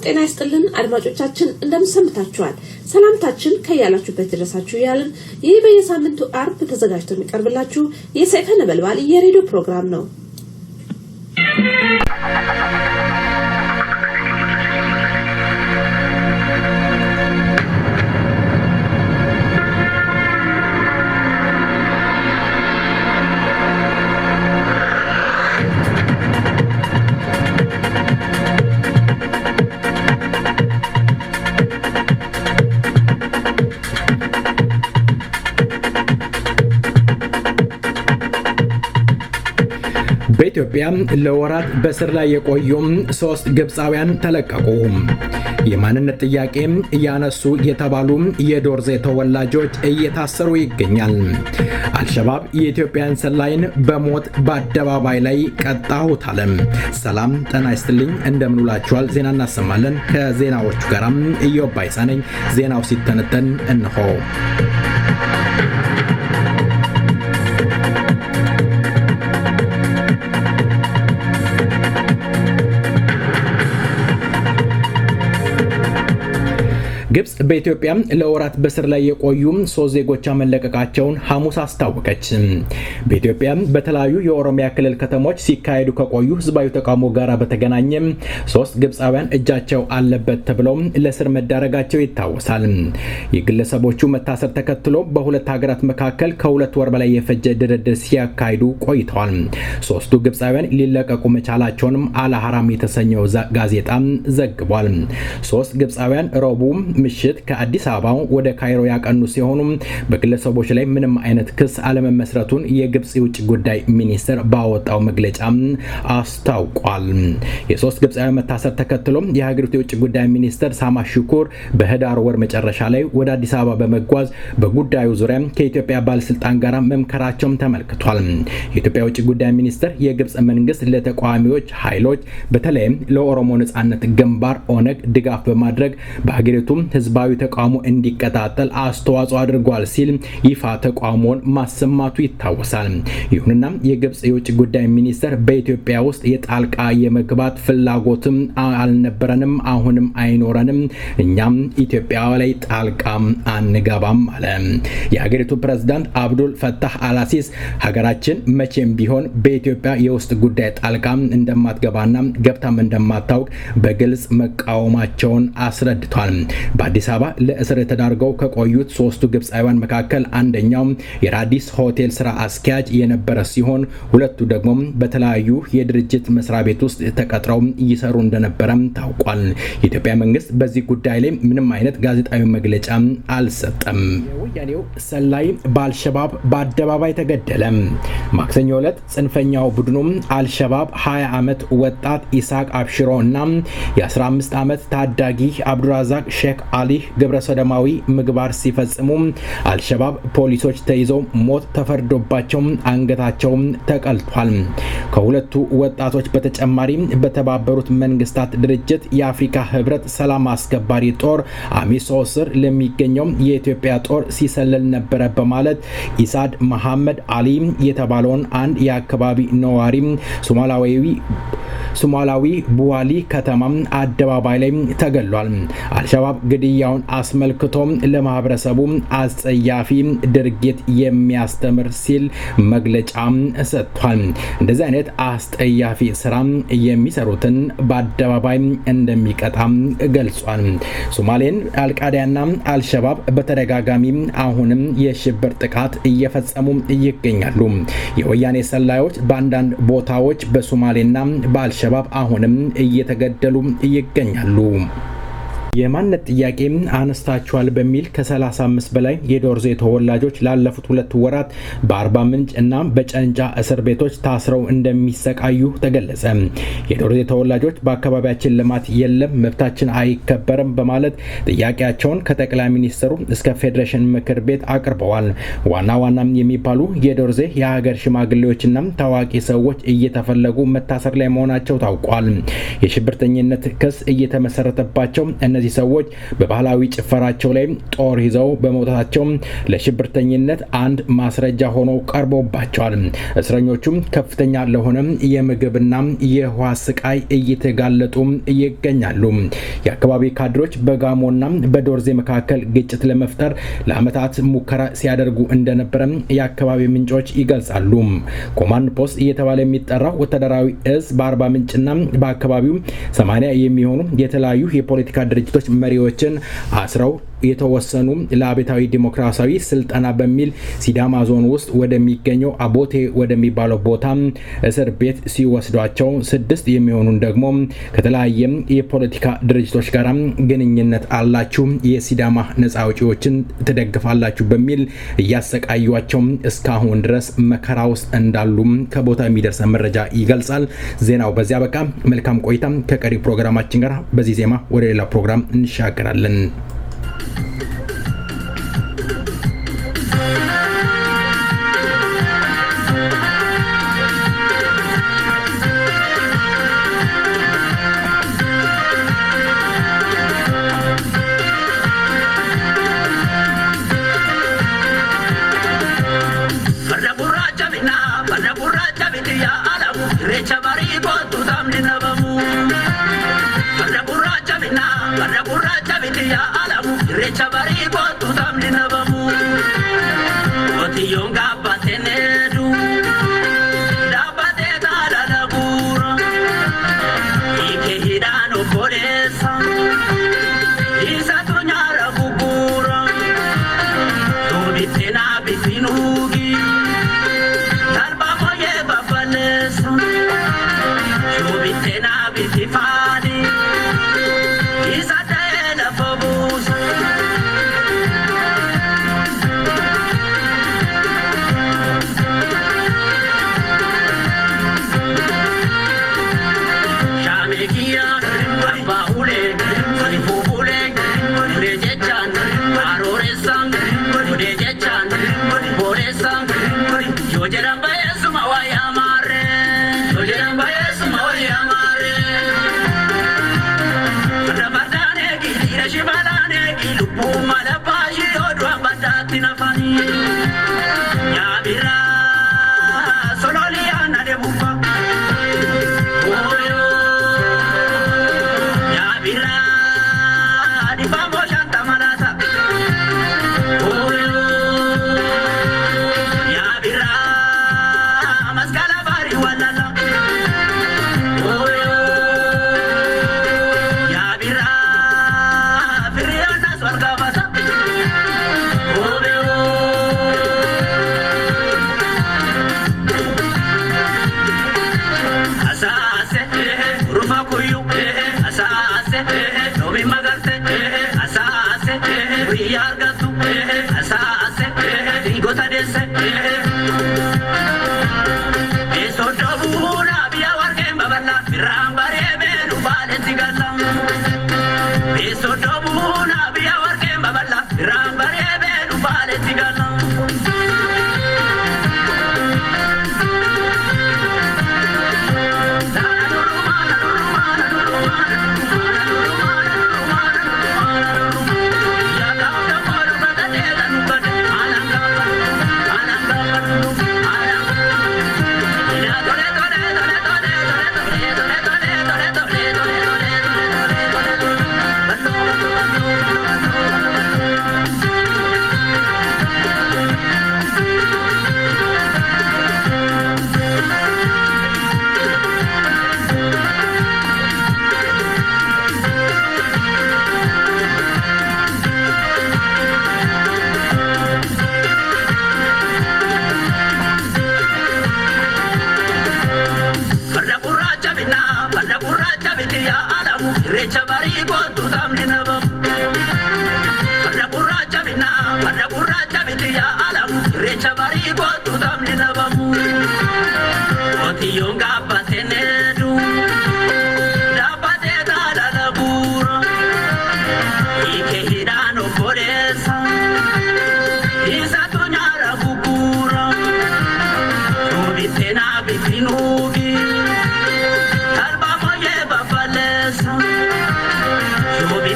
ጤና ይስጥልን አድማጮቻችን እንደምሰምታችኋል ሰላምታችን ከያላችሁበት ድረሳችሁ ያልን ይህ በየሳምንቱ አርብ ተዘጋጅቶ የሚቀርብላችሁ የሰይፈ ነበልባል የሬዲዮ ፕሮግራም ነው። በኢትዮጵያ ለወራት በስር ላይ የቆዩም 3 ግብፃውያን ተለቀቁ። የማንነት ጥያቄ ያነሱ የተባሉ የዶርዜ ተወላጆች እየታሰሩ ይገኛል። አልሸባብ የኢትዮጵያን ሰላይን በሞት በአደባባይ ላይ ቀጣሁት አለ። ሰላም ጤና ይስጥልኝ እንደምንውላችኋል። ዜና እናሰማለን። ከዜናዎቹ ጋራም ኢዮብ ባይሳ ነኝ። ዜናው ሲተነተን እንሆ። ግብጽ በኢትዮጵያ ለወራት በስር ላይ የቆዩ 3 ዜጎች መለቀቃቸውን ሐሙስ አስታወቀች። በኢትዮጵያ በተለያዩ የኦሮሚያ ክልል ከተሞች ሲካሄዱ ከቆዩ ህዝባዊ ተቃውሞ ጋር በተገናኘ 3 ግብፃውያን እጃቸው አለበት ተብለው ለስር መዳረጋቸው ይታወሳል። የግለሰቦቹ መታሰር ተከትሎ በሁለት ሀገራት መካከል ከ2 ወር በላይ የፈጀ ድርድር ሲያካሂዱ ቆይተዋል። 3ቱ ግብፃውያን ሊለቀቁ መቻላቸውንም አልሐራም የተሰኘው ጋዜጣ ዘግቧል። 3 ግብፃውያን ረቡዕ ምሽት ከአዲስ አበባ ወደ ካይሮ ያቀኑ ሲሆኑ በግለሰቦች ላይ ምንም አይነት ክስ አለመመስረቱን የግብጽ የውጭ ጉዳይ ሚኒስትር ባወጣው መግለጫ አስታውቋል። የ3 ግብፃውያን መታሰር ተከትሎ የሀገሪቱ የውጭ ጉዳይ ሚኒስትር ሳማ ሹኩር በህዳር ወር መጨረሻ ላይ ወደ አዲስ አበባ በመጓዝ በጉዳዩ ዙሪያ ከኢትዮጵያ ባለስልጣን ጋር መምከራቸውም ተመልክቷል። የኢትዮጵያ የውጭ ጉዳይ ሚኒስትር የግብጽ መንግስት ለተቃዋሚዎች ኃይሎች በተለይም ለኦሮሞ ነጻነት ግንባር ኦነግ ድጋፍ በማድረግ በሀገሪቱ ህዝባዊ ተቃውሞ እንዲቀጣጠል አስተዋጽኦ አድርጓል ሲል ይፋ ተቃውሞን ማሰማቱ ይታወሳል። ይሁንና የግብጽ የውጭ ጉዳይ ሚኒስትር በኢትዮጵያ ውስጥ የጣልቃ የመግባት ፍላጎትም አልነበረንም፣ አሁንም አይኖረንም፣ እኛም ኢትዮጵያ ላይ ጣልቃ አንገባም አለ። የሀገሪቱ ፕሬዝዳንት አብዱል ፈታህ አልሲሲ ሀገራችን መቼም ቢሆን በኢትዮጵያ የውስጥ ጉዳይ ጣልቃ እንደማትገባና ገብታም እንደማታውቅ በግልጽ መቃወማቸውን አስረድቷል። በአዲስ አበባ ለእስር ተዳርገው ከቆዩት 3ቱ ግብፃውያን መካከል አንደኛው የራዲስ ሆቴል ስራ አስኪያጅ የነበረ ሲሆን 2ቱ ደግሞ በተለያዩ የድርጅት መስሪያ ቤት ውስጥ ተቀጥረው ይሰሩ እንደነበረም ታውቋል። የኢትዮጵያ መንግስት በዚህ ጉዳይ ላይ ምንም አይነት ጋዜጣዊ መግለጫ አልሰጠም። የወያኔው ሰላይ በአልሸባብ በአደባባይ ተገደለ። ማክሰኞ ዕለት ጽንፈኛው ቡድኑ አልሸባብ 20 ዓመት ወጣት ኢሳቅ አብሽሮ እና የ15 ዓመት ታዳጊ አብዱራዛቅ ሼክ አሊ ግብረሰዶማዊ ምግባር ሲፈጽሙ አልሸባብ ፖሊሶች ተይዘው ሞት ተፈርዶባቸው አንገታቸው ተቀልቷል። ከሁለቱ ወጣቶች በተጨማሪ በተባበሩት መንግስታት ድርጅት የአፍሪካ ህብረት ሰላም አስከባሪ ጦር አሚሶም ስር ለሚገኘው የኢትዮጵያ ጦር ሲሰለል ነበር በማለት ኢሳድ መሐመድ አሊ የተባለውን አንድ የአካባቢ ነዋሪ ሶማላዊ ቡዋሊ ከተማ አደባባይ ላይ ተገሏል። አልሸባብ ግድያውን አስመልክቶ ለማህበረሰቡ አጸያፊ ድርጊት የሚያስተምር ሲል መግለጫ ሰጥቷል። እንደዚህ አይነት አስጠያፊ ስራ የሚሰሩትን በአደባባይ እንደሚቀጣ ገልጿል። ሶማሌን አልቃዳና አልሸባብ በተደጋጋሚ አሁንም የሽብር ጥቃት እየፈጸሙ ይገኛሉ። የወያኔ ሰላዮች በአንዳንድ ቦታዎች በሶማሌና በአልሸባብ አሁንም እየተገደሉ ይገኛሉ። የማንነት ጥያቄ አነስታቸዋል በሚል ከ35 በላይ የዶርዜ ተወላጆች ላለፉት 2 ወራት በአርባ ምንጭ እና በጨንጫ እስር ቤቶች ታስረው እንደሚሰቃዩ ተገለጸ። የዶርዜ ተወላጆች በአካባቢያችን ልማት የለም፣ መብታችን አይከበርም በማለት ጥያቄያቸውን ከጠቅላይ ሚኒስትሩ እስከ ፌዴሬሽን ምክር ቤት አቅርበዋል። ዋና የሚባሉ የዶርዜ የሀገር ሽማግሌዎችና ታዋቂ ሰዎች እየተፈለጉ መታሰር ላይ መሆናቸው ታውቋል። የሽብርተኝነት ክስ እየተመሰረተባቸው እነዚህ ሰዎች በባህላዊ ጭፈራቸው ላይ ጦር ይዘው በመውጣታቸው ለሽብርተኝነት አንድ ማስረጃ ሆኖ ቀርቦባቸዋል። እስረኞቹም ከፍተኛ ለሆነ የምግብና የውሃ ስቃይ እየተጋለጡ ይገኛሉ። የአካባቢ ካድሮች በጋሞና በዶርዜ መካከል ግጭት ለመፍጠር ለአመታት ሙከራ ሲያደርጉ እንደነበረ የአካባቢ ምንጮች ይገልጻሉ። ኮማንድ ፖስት እየተባለ የሚጠራው ወታደራዊ እዝ በአርባ ምንጭና በአካባቢው 80 የሚሆኑ የተለያዩ የፖለቲካ ድርጅቶች መሪዎችን አስረው የተወሰኑ ለአብዮታዊ ዲሞክራሲያዊ ስልጠና በሚል ሲዳማ ዞን ውስጥ ወደሚገኘው አቦቴ ወደሚባለው ቦታ እስር ቤት ሲወስዷቸው 6 የሚሆኑን ደግሞ ከተለያየ የፖለቲካ ድርጅቶች ጋር ግንኙነት አላችሁ፣ የሲዳማ ነፃ አውጪዎችን ትደግፋላችሁ በሚል እያሰቃዩቸው እስካሁን ድረስ መከራ ውስጥ እንዳሉ ከቦታ የሚደርስ መረጃ ይገልጻል። ዜናው በዚያ በቃ። መልካም ቆይታ ከቀሪ ፕሮግራማችን ጋር። በዚህ ዜማ ወደ ሌላ ፕሮግራም እንሻገራለን።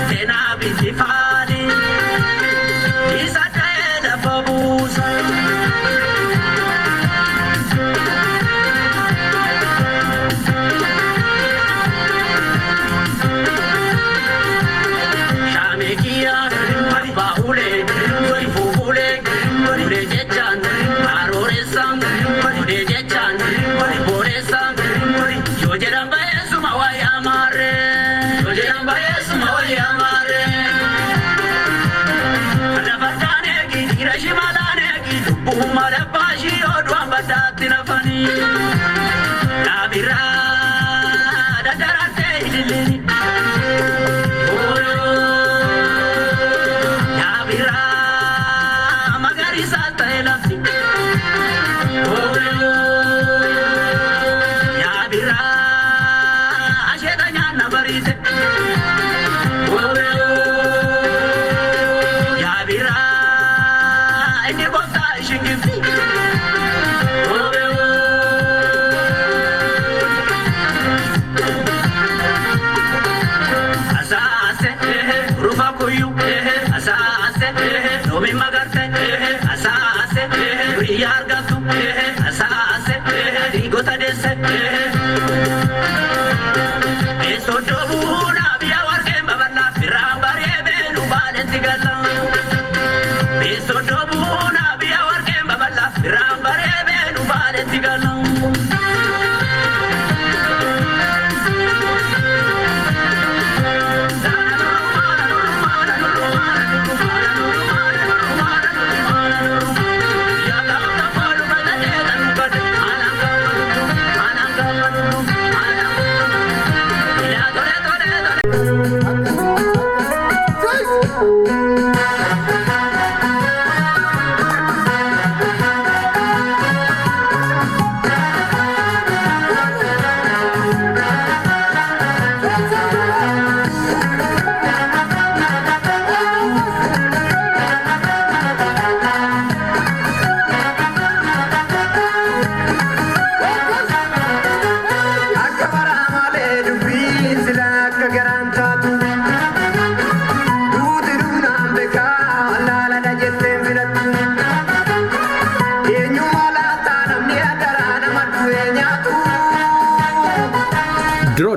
Tena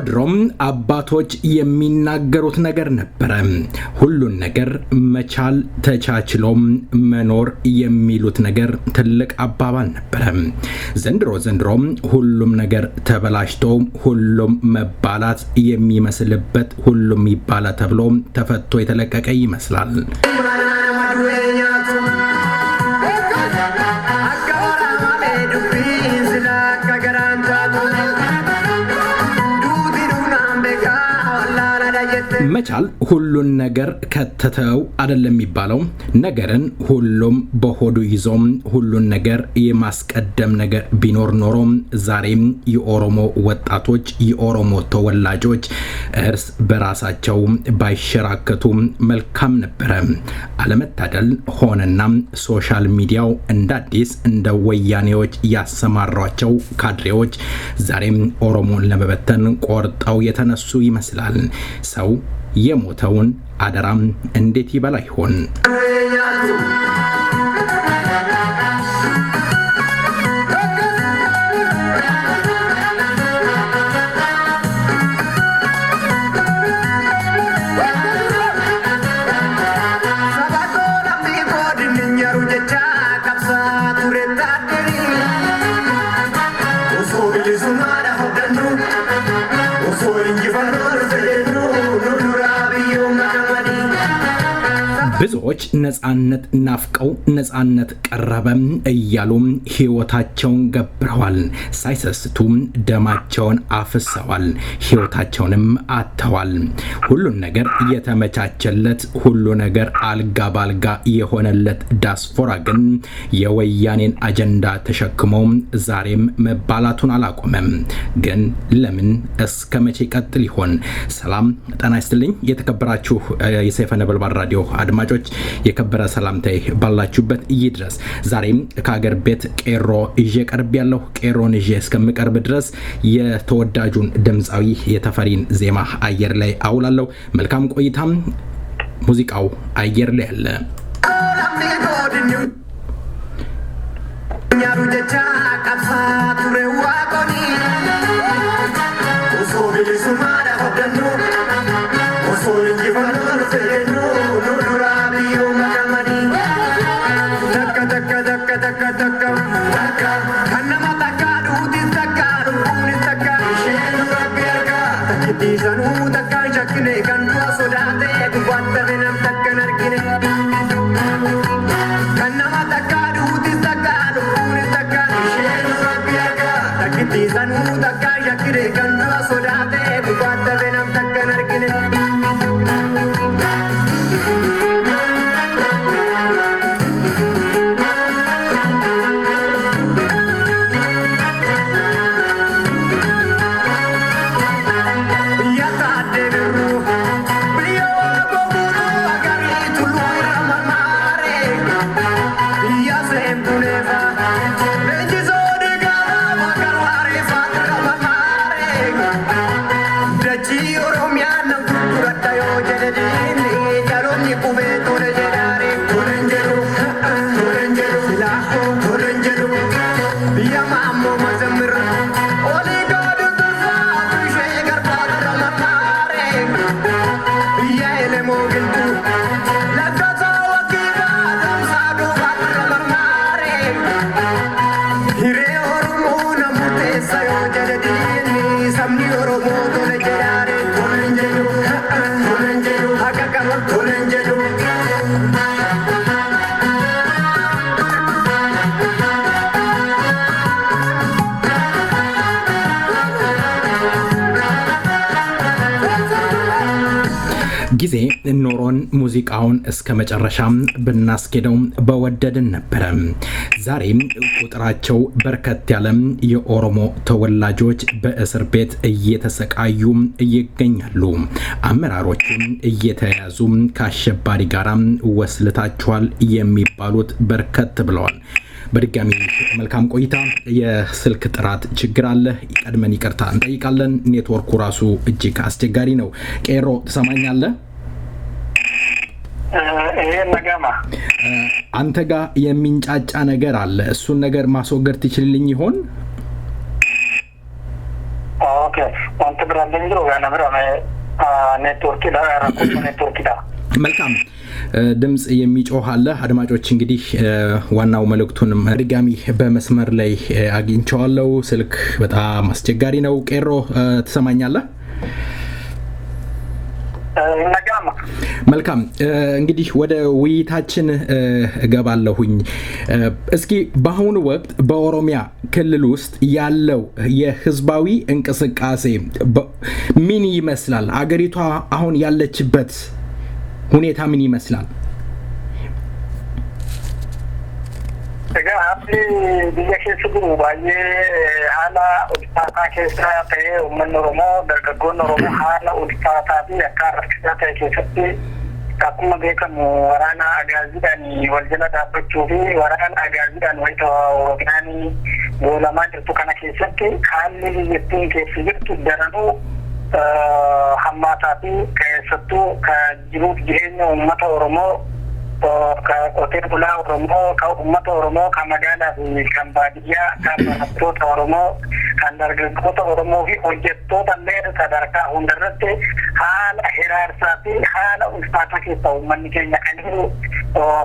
ድሮም አባቶች የሚናገሩት ነገር ነበረ። ሁሉን ነገር መቻል ተቻችሎም መኖር የሚሉት ነገር ትልቅ አባባል ነበረ። ዘንድሮም ሁሉም ነገር ተበላሽቶ ሁሉም መባላት የሚመስልበት ሁሉም ይባላ ተብሎ ተፈቶ የተለቀቀ ይመስላል። መቻል ሁሉን ነገር ከተተው አይደለም የሚባለው። ነገርን ሁሉም በሆዱ ይዞም ሁሉን ነገር የማስቀደም ነገር ቢኖር ኖሮ ዛሬም የኦሮሞ ወጣቶች የኦሮሞ ተወላጆች እርስ በራሳቸው ባይሸራከቱ መልካም ነበረ። አለመታደል ሆነና ሶሻል ሚዲያው እንደ አዲስ እንደ ወያኔዎች ያሰማሯቸው ካድሬዎች ዛሬም ኦሮሞን ለመበተን ቆርጠው የተነሱ ይመስላል። ሰው የሞተውን አደራም እንዴት ይበላ ይሆን? ብዙዎች ነፃነት ናፍቀው ነፃነት ቀረበ እያሉ ህይወታቸውን ገብረዋል። ሳይሰስቱ ደማቸውን አፍሰዋል፣ ህይወታቸውንም አጥተዋል። ሁሉን ነገር የተመቻቸለት ሁሉ ነገር አልጋ ባልጋ የሆነለት ዲያስፖራ ግን የወያኔን አጀንዳ ተሸክሞ ዛሬም መባላቱን አላቆመም። ግን ለምን እስከ መቼ ቀጥል ይሆን? ሰላም ጤና ይስጥልኝ። የተከበራችሁ የሰይፈ ነበልባል ራዲዮ አድማጮች የከበረ ሰላምታዬ ባላችሁበት ይድረስ። ዛሬም ከሀገር ቤት ቄሮ ይዤ ቀርብ ያለሁ። ቄሮን ይዤ እስከምቀርብ ድረስ የተወዳጁን ድምፃዊ የተፈሪን ዜማ አየር ላይ አውላለሁ። መልካም ቆይታም። ሙዚቃው አየር ላይ አለ። Kanama sanuu takkaan shakkine kan du'a sodaatee gubbaatti benam takkan argine kan nama takkaa duutis takkaa lubbuunis takkaa isheen rabbi argaa takkitti sanuu takkaan shakkine kan du'a sodaatee gubbaatti benam takkan argine. ጊዜ ኖሮን ሙዚቃውን እስከ መጨረሻም ብናስኬደው በወደድን ነበር። ዛሬም ቁጥራቸው በርከት ያለ የኦሮሞ ተወላጆች በእስር ቤት እየተሰቃዩ ይገኛሉ። አመራሮችም እየተያዙ ከአሸባሪ ጋር ወስልታቸዋል የሚባሉት በርከት ብለዋል። በድጋሚ መልካም ቆይታ። የስልክ ጥራት ችግር አለ፣ ቀድመን ይቅርታ እንጠይቃለን። ኔትወርኩ ራሱ እጅግ አስቸጋሪ ነው። ቄሮ ትሰማኛለህ? አንተ ጋር የሚንጫጫ ነገር አለ። እሱን ነገር ማስወገድ ትችልልኝ ይሆን? ኦኬ አንተ ብራንደኝ ነው ያና ብራማ ኔትወርክ ዳ መልካም ድምጽ የሚጮህ አለ። አድማጮች እንግዲህ ዋናው መልእክቱንም ድጋሚ በመስመር ላይ አግኝቼዋለሁ። ስልክ በጣም አስቸጋሪ ነው። ቄሮ ትሰማኛለህ? መልካም እንግዲህ ወደ ውይይታችን እገባለሁኝ። እስኪ በአሁኑ ወቅት በኦሮሚያ ክልል ውስጥ ያለው የህዝባዊ እንቅስቃሴ ምን ይመስላል? አገሪቷ አሁን ያለችበት ሁኔታ ምን ይመስላል? biyya keessa jiru baay'ee haala ulfaataa keessa ta'ee uummanni Oromoo dargaggoonni Oromoo haala ulfaataa fi akka rakkisaa ta'e keessatti akkuma beekamu waraana agaaziidhaan wal jala dhaabbachuu fi waraana agaaziidhaan wayita Oromiyaan goolamaa jirtu kana keessatti haalli biyyattiin keessa jirtu daranuu hammaataa fi keessattuu kan jiruuf jireenya uummata Oromoo Hotel Bulaa Oromoo kan uummata Oromoo kan magaalaa fi kan baadiyyaa kan barattoota Oromoo kan dargaggoota Oromoo fi hojjettoota illee sadarkaa hundarratti haala hiraarsaa fi haala ulfaataa keessa uummanni keenya kan jiru.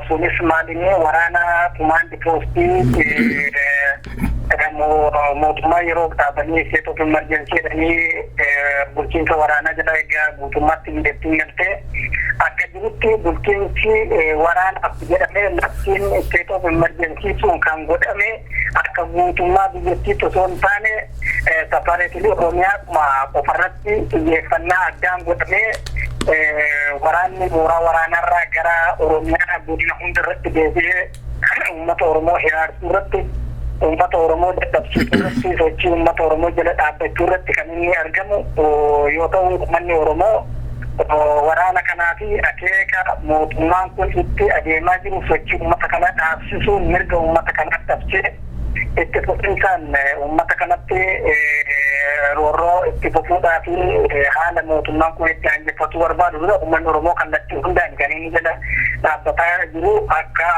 Sunis maalinni waraana kumaandi poostii mootummaa yeroo dhaabanii state of emergency jedhanii bulchiinsa waraanaa jala egaa guutummaatti biyyattiin galtee akka jirutti bulchiinsi waraanaaf jedhamee labsiin state of emergency sun kan godhame akka guutummaa biyyattiitti osoo hin taane safareetilii Oromiyaa qofarratti xiyyeeffannaa addaan godhamee waraanni mooraa waraanarraa gara Oromiyaa godina hundarratti deebi'ee uummata Oromoo hiraarsuu irratti uummata Oromoo dadhabsiisuu irratti sochii uummata Oromoo jala dhaabbachuu irratti kan inni argamu yoo ta'u uummanni Oromoo waraana kanaa fi akeeka mootummaan kun itti adeemaa jiru sochii uummata kana dhaabsisuu mirga uummata kanaa dhabsee itti fufinsaan uummata kanatti roorroo itti fufuudhaa fi haala mootummaan kun itti aanjeffatu barbaadu dura uummanni Oromoo kallattii hundaan kan inni jala dhaabbataa jiru akka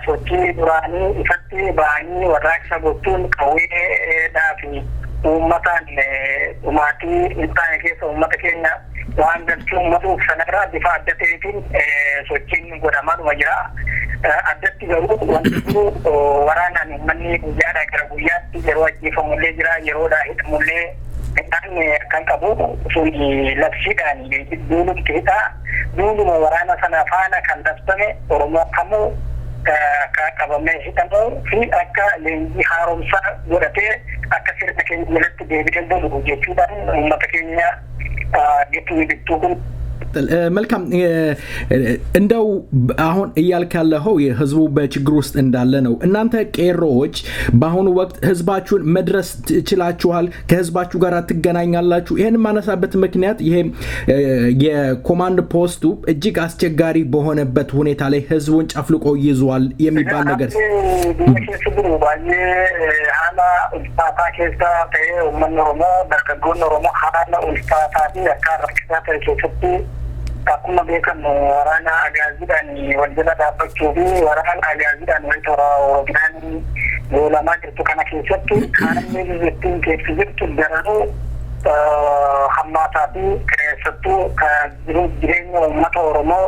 sochii duraanii ifatti ba'anii warraaqsa gochuun qawweedhaa fi uummataan dhumaatii hin taane keessa uummata keenya waan galchuu ummatuuf sanarraa bifa adda ta'eetiin sochiin godhamaadhuma jira. Addatti garuu wanti waraanaan uummanni guyyaadhaa gara guyyaatti yeroo ajjeefamullee jira, yeroodhaa hidhamullee kan qabu sun labsiidhaan duuluun keessaa duuluma waraana sana faana kan dabsame Oromoo kamuu qabamee hidhamuu fi akka leenjii haaromsaa godhatee akka sirna keenya jalatti deebi'ee bulu jechuudhaan uummata keenya bittuu kun መልካም እንደው አሁን እያልክ ያለኸው የህዝቡ በችግር ውስጥ እንዳለ ነው። እናንተ ቄሮዎች በአሁኑ ወቅት ህዝባችሁን መድረስ ትችላችኋል? ከህዝባችሁ ጋር ትገናኛላችሁ? ይሄን ማነሳበት ምክንያት ይሄ የኮማንድ ፖስቱ እጅግ አስቸጋሪ በሆነበት ሁኔታ ላይ ህዝቡን ጨፍልቆ ይዟል የሚባል ነገር akkuma beekamu waraana agaazidhaan waljala dhaabbachuu fi waraana agaazidhaan wanta waraanaan loolamaa jirtu kana keessatti haalli biyyattiin keessa jirtu daranuu hammaataa fi keessattuu jireenya uummata Oromoo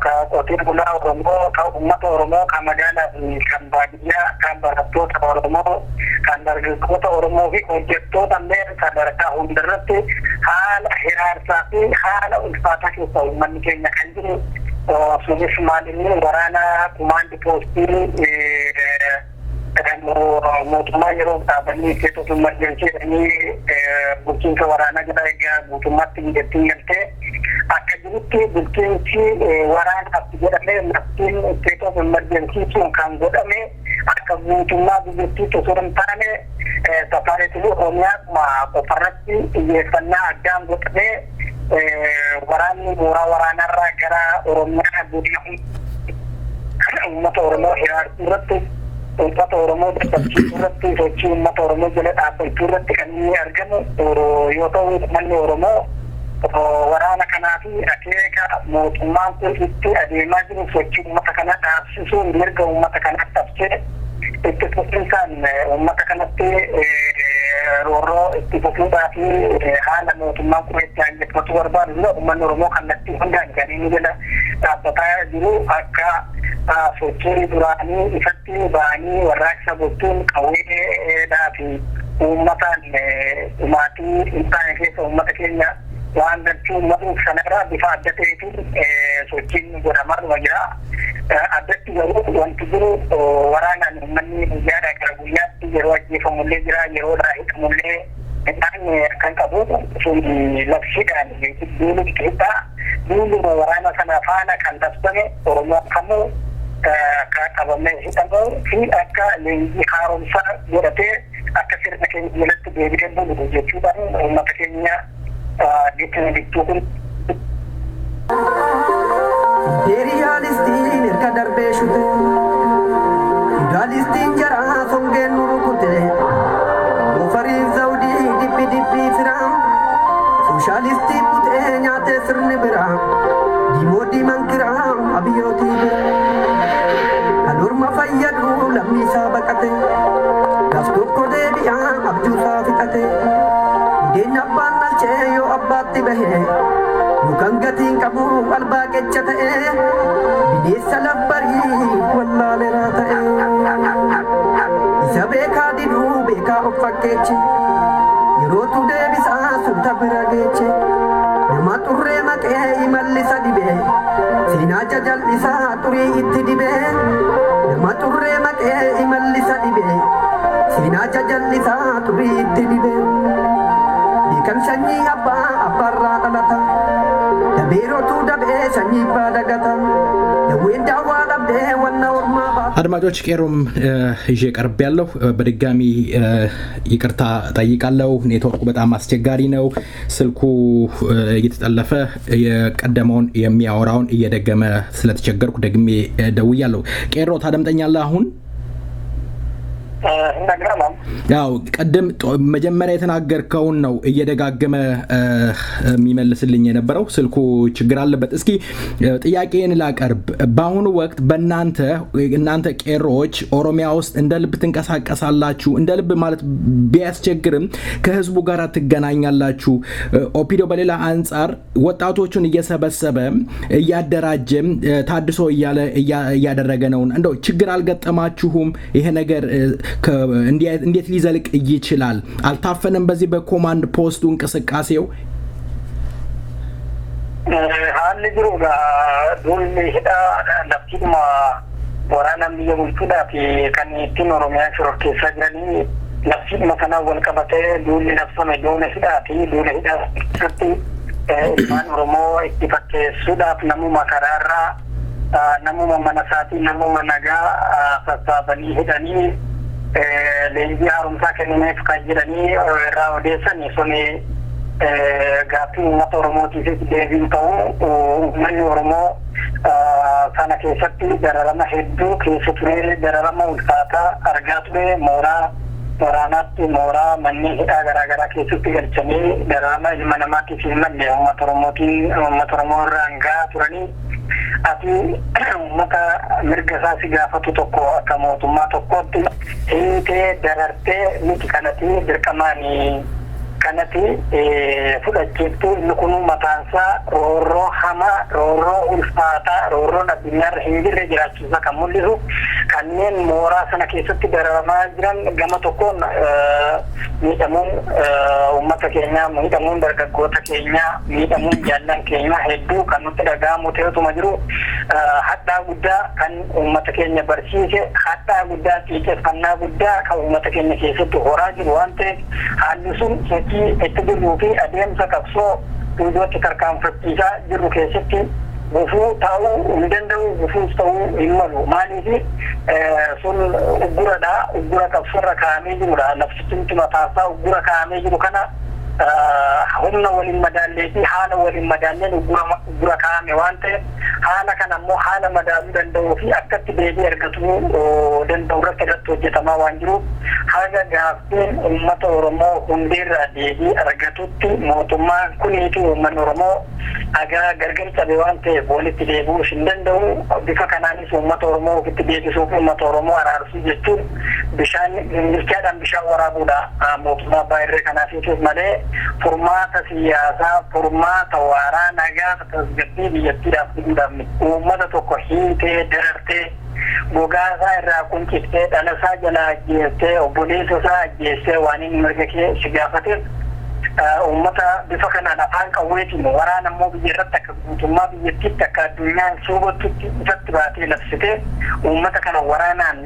ka qotee bulaa Oromoo ka uummata Oromoo ka magaalaa fi kan baadiyyaa kan barattoota Oromoo kan dargaggoota Oromoo fi hojjettoota illee sadarkaa hundarratti haala hiraarsaa fi haala ulfaataa keessa uummanni keenya kan jiru sunis maalinni waraana kumaandi poostii mootummaa yeroo dhaabanii keessatti emerjensii bulchiinsa waraanaa jala egaa guutummaatti biyyattiin galtee akka jirutti bulchiinsi waraanaaf jedhamee labsiin keessatti emerjensii sun kan godhame akka guutummaa biyyattii osoo hin taane safaariitii Oromiyaa qofarratti xiyyeeffannaa addaan godhamee waraanni mooraa waraanarraa gara Oromiyaa godina uummata Oromoo hiraarsuu irratti uummata Oromoo dadhabsiisuu irratti sochii uummata Oromoo jala dhaabbachuu irratti kan inni argamu yoo ta'u uummanni Oromoo waraana kanaa fi akeeka mootummaan kun itti adeemaa jiru sochii uummata kana dhaabsisuun mirga uummata kanaa dhabsee itti fufinsaan uummata kanatti roorroo itti fufuudhaa fi haala mootummaan kun itti hojjechuu barbaadu jira uummanni Oromoo kallattii hundaan kan inni jala dhaabbataa jiru akka sochii duraanii ifatti ba'anii warraaqsa gochuun qawweedhaa fi uummataan maatii intaane keessa uummata keenya waan galchuu uummatuu sanarraa bifa adda ta'eetiin sochiin godhamaa jira. Addatti garuu wanti jiru waraanaan uummanni guyyaadhaa gara guyyaatti yeroo ajjeefamullee jira yeroodhaa hidhamullee midhaan kan qabu sun labsiidhaan duuluun keessaa duuluma waraana sana faana kan dabsame Oromoo kamuu qabamee hidhamuu fi akka leenjii haaromsaa godhatee akka sirna keenya jalatti deebi'ee bulu jechuudhaan uummata keenya bittuu kun. Imperialistiin erga darbee shute Feudalistiin jaraa songeen nu rukute Bofariif zawdii dhibbii firaa Sooshaalistiin butee nyaatee sirni biraa Diimoo diiman kiraa abiyyootii bira Kan orma fayyadu lammii isaa baqate Gaaf tokko deebi'aa abjuusaa fixate Budeen abbaan dhalchee yoo abbaatti bahee Mukan gatiin qabu albaa kecha ta'e bineensa labbarii wallaaleeraa ta'e isa beekaa diduu beekaa of fakkeeche yerootu deebisaa sulta bira geeche nama xurree maqee imallisa dhibee seenaa jajallisaa xurii itti dhibee nama xurree maqee imallisa dhibee seenaa jajallisaa xurii itti dhibee beekan sanyii abbaarraa dhalata dabeerotu dabee sanyii baadagata daween daawwaa dhabdee wanna ormaa baata. አድማጮች ቄሮም ይዤ ቀርብ ያለው በድጋሚ ይቅርታ ጠይቃለሁ። ኔትወርኩ በጣም አስቸጋሪ ነው። ስልኩ እየተጠለፈ የቀደመውን የሚያወራውን እየደገመ ስለተቸገርኩ ደግሜ ደውያለሁ። ቄሮ ታደምጠኛለህ አሁን? ያው ቀደም መጀመሪያ የተናገርከውን ነው እየደጋገመ የሚመልስልኝ የነበረው ስልኩ ችግር አለበት። እስኪ ጥያቄን ላቀርብ። በአሁኑ ወቅት እናንተ ቄሮዎች ኦሮሚያ ውስጥ እንደ ልብ ትንቀሳቀሳላችሁ? እንደ ልብ ማለት ቢያስቸግርም ከህዝቡ ጋር ትገናኛላችሁ? ኦፒዲዮ በሌላ አንጻር ወጣቶቹን እየሰበሰበ እያደራጀም ታድሶ እያደረገ ነው። እንደው ችግር አልገጠማችሁም? ይሄ ነገር እንዴት ሊዘልቅ ይችላል? አልታፈነም በዚህ በኮማንድ ፖስቱ እንቅስቃሴው? haalli jiruudha duulli hidhaa laftiidhuma waraanaan biyya bulchuudhaa fi kan ittiin Oromiyaa shororkeessaa jiranii laftiidhuma kanaan wal qabatee duulli labsame duula hidhaa fi duula hidhaa irratti ilmaan Oromoo itti fakkeessuudhaaf namuma karaarraa namuma mana isaatii namuma nagaa sassaabanii hidhanii leenjii haaromsaa kennineef kan jedhanii irraa odeessanii suni gaaffii uummata Oromootiif deebiin ta'u uummanni Oromoo sana keessatti dararama hedduu keessa ture dararama ulfaataa argaa ture mooraa waraanaatti mooraa manneen hidhaa garaagaraa keessatti galchanii dararama ilma namaatiif hin malle uummata Oromoo irraan gahaa turanii ati uummata mirga isaa si gaafatu tokko akka mootummaa tokkootti hiitee darartee miti kanatti dirqamaanii kanatti fudhachiiftuu inni kun mataansaa roorroo hamaa roorroo ulfaataa roorroon addunyaarra hin jirre jiraachuusaa kan mul'isu kanneen mooraa sana keessatti dararamaa jiran gama tokkoon miidhamuun uummata keenyaa miidhamuun dargaggoota keenyaa miidhamuun jaallan keenyaa hedduu kan nutti dhaga'amu ta'etuma jiru hadhaa guddaa kan uummata keenya barsiise hadhaa guddaa xiyyeeffannaa guddaa kan uummata keenya keessatti horaa jiru waan ta'eef haalli sun itti jiruu fi adeemsa qabsoo fuuldratti tarkaanfachiisaa jiru keessatti gufuu ta'uu hin danda'u gufuus ta'uu hin malu maaliif sun ugguradha uggura qabsoorra kaa'amee jirudha labsichi mataasaa uggura kaa'amee jiru kana humna waliin madaallee fi haala waliin madaalleen uggura kaa'ame waan ta'eef haala kana ammoo haala madaaluu danda'uu fi akkatti deebii argatuu danda'u irratti hojjetamaa waan jiruuf haga gaaffiin uummata Oromoo hundeerraa deebii argatutti mootummaan kuniitu uummanni Oromoo hagaa gargar cabe waan ta'eef walitti deebi'uu hin danda'u bifa kanaanis uummata Oromoo ofitti deebisuuf uummata Oromoo araarsuu jechuun bishaan milkaadhaan bishaan waraabuudha mootummaa abbaa irree kanaatiif malee furmaata siyaasaa furmaata waaraa nagaa tasgabbii biyyattiidhaaf fiduudhaaf uummata tokko hiitee darartee gogaasaa irraa qunciftee dhalasaa jalaa ajjeestee obboleessa isaa ajjeestee waan inni mirga kee si gaafateef uummata bifa kanaan afaan qawweetiin waraana immoo biyya irratti akka guutummaa biyyattiitti akka addunyaan suubattutti ifatti baatee labsitee uummata kana waraanaan